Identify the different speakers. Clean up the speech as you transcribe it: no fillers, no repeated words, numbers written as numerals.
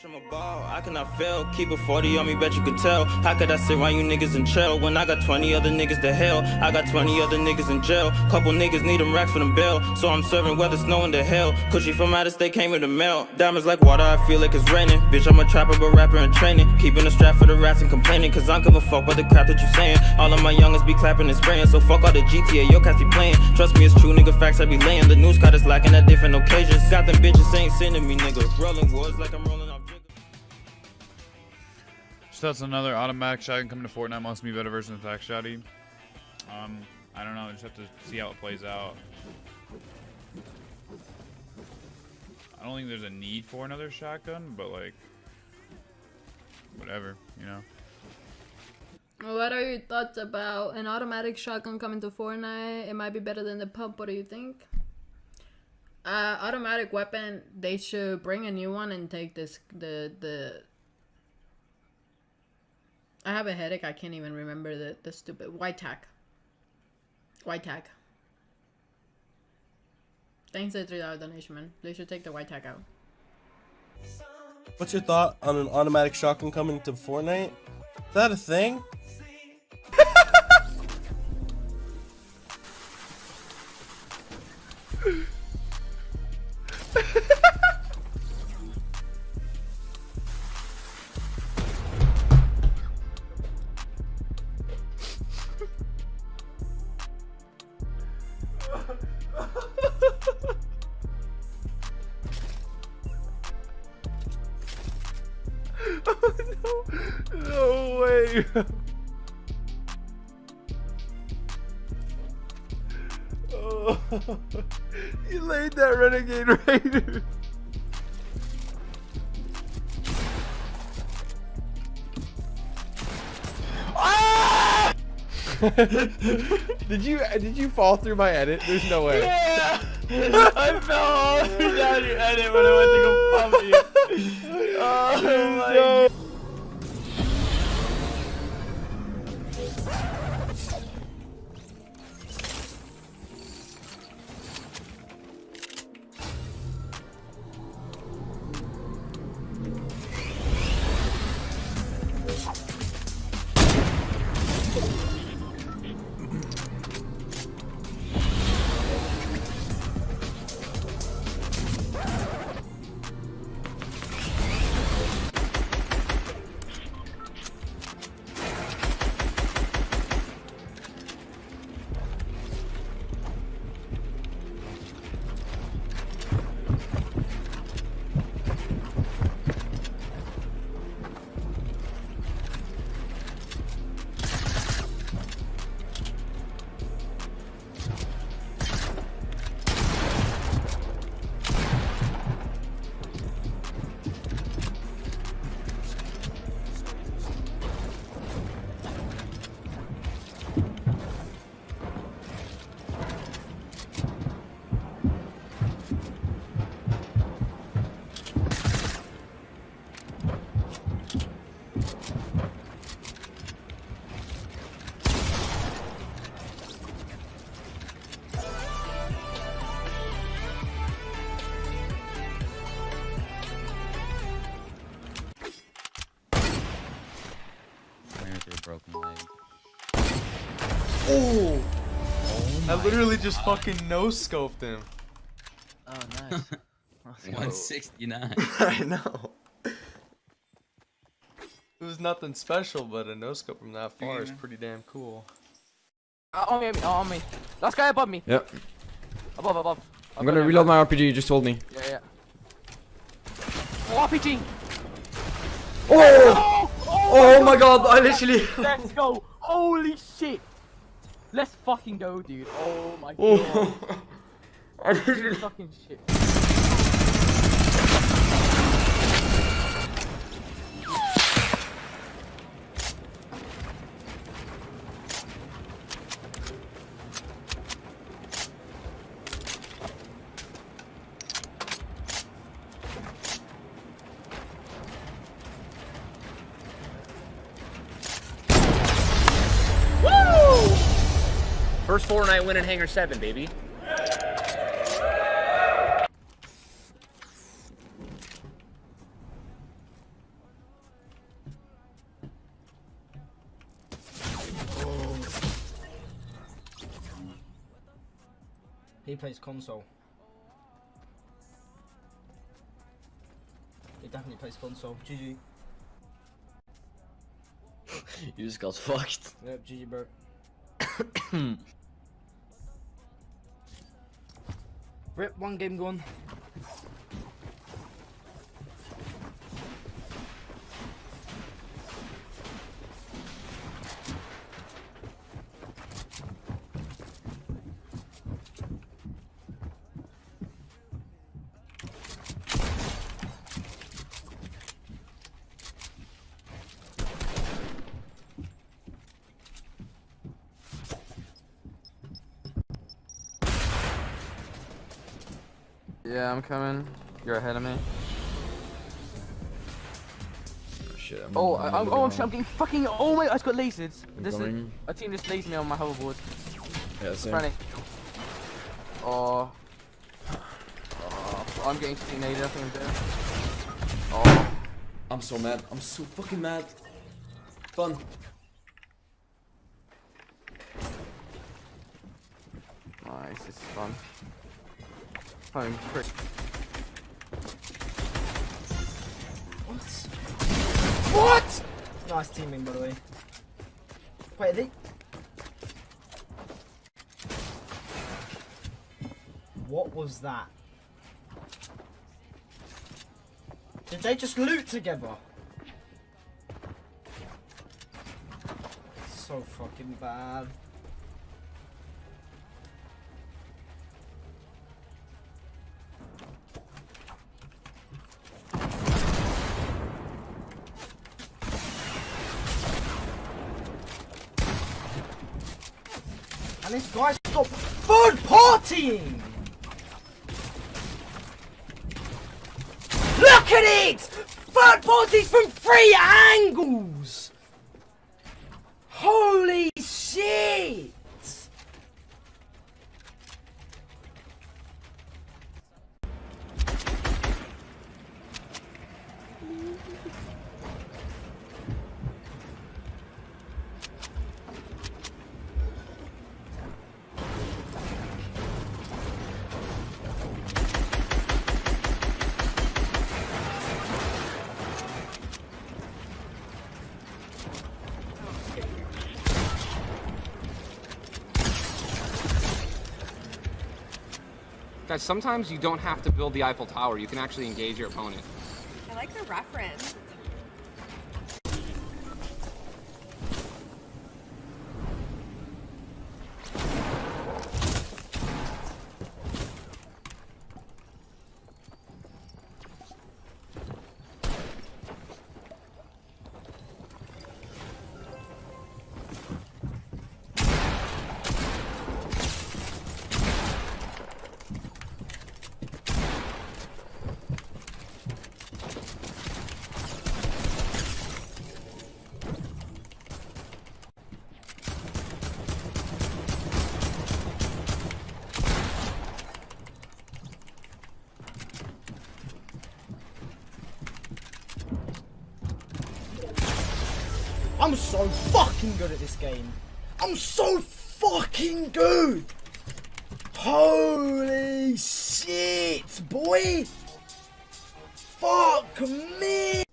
Speaker 1: Bitch, I'm a ball, I cannot fail. Keep a 40 on me, bet you could tell. How could I sit around you niggas in jail when I got 20 other niggas to hell? I got 20 other niggas in jail. Couple niggas need them racks for them bail. So I'm serving whether snow in the hell. Cushy from out of state came in the mail. Diamonds like water, I feel like it's raining. Bitch, I'm a trapper, but rapper in training. Keeping a strap for the rats and complaining. Cause I don't give a fuck about the crap that you saying. All of my youngins be clapping and spraying. So fuck all the GTA, your cats be playing. Trust me, it's true, nigga, facts I be laying. The news got us lacking at different occasions. Got them bitches ain't sending me, nigga. Rolling woods like I'm rolling off.
Speaker 2: So that's another automatic shotgun coming to Fortnite. Must be better version of TAC shotty. I don't know. I just have to see how it plays out. I don't think there's a need for another shotgun, but like, whatever, you know.
Speaker 3: What are your thoughts about an automatic shotgun coming to Fortnite? It might be better than the pump. What do you think? Automatic weapon. They should bring a new one and take this the. I have a headache. I can't even remember the stupid white tack. White tack. Thanks to the $3 donation, man. They should take the white tack out.
Speaker 4: What's your thought on an automatic shotgun coming to Fortnite? Is that a thing?
Speaker 5: Oh, no. No way. Oh, you laid that renegade raider. Ah! Did you fall through my edit? There's no way.
Speaker 6: Yeah! I fell all the way down your edit when I went to go pump you. Oh my God. Broken leg.
Speaker 5: Oh! I literally just fucking no-scoped him.
Speaker 6: Oh, nice. 169.
Speaker 5: I know. It was nothing special, but a no-scope from that far is pretty damn cool.
Speaker 6: On me. Last guy above me.
Speaker 7: Yep.
Speaker 6: Above.
Speaker 7: I'm gonna reload my RPG, you just told me.
Speaker 6: Yeah. Oh, RPG!
Speaker 7: Oh! Oh my God, I literally...
Speaker 6: Let's go! Holy shit! Let's fucking go, dude. Oh my God.
Speaker 7: Oh. I literally...
Speaker 6: Fucking shit.
Speaker 8: First Fortnite win in Hangar 7, baby.
Speaker 9: He plays console. He definitely plays console. GG.
Speaker 6: You just got fucked.
Speaker 9: Yep, GG, bro. Rip, one game gone.
Speaker 6: Yeah, I'm coming. You're ahead of me.
Speaker 7: Oh shit.
Speaker 6: I'm getting fucking. Oh my! I just got lasered.
Speaker 7: Incoming.
Speaker 6: A team just lased me on my hoverboard.
Speaker 7: Yeah, same.
Speaker 6: Franny. Oh. I'm getting naded. I think I'm dead. Oh.
Speaker 7: I'm so mad. I'm so fucking mad. Fun.
Speaker 6: Nice. This is fun. Home. Prick.
Speaker 9: What? Nice teaming, by the way. Wait, are they? What was that? Did they just loot together? So fucking bad. And this guy stopped third partying! Look at it! Third parties from 3 angles! Holy shit!
Speaker 8: Guys, sometimes you don't have to build the Eiffel Tower. You can actually engage your opponent.
Speaker 10: I like the reference.
Speaker 9: I'm so fucking good at this game. I'm so fucking good. Holy shit, boy. Fuck me.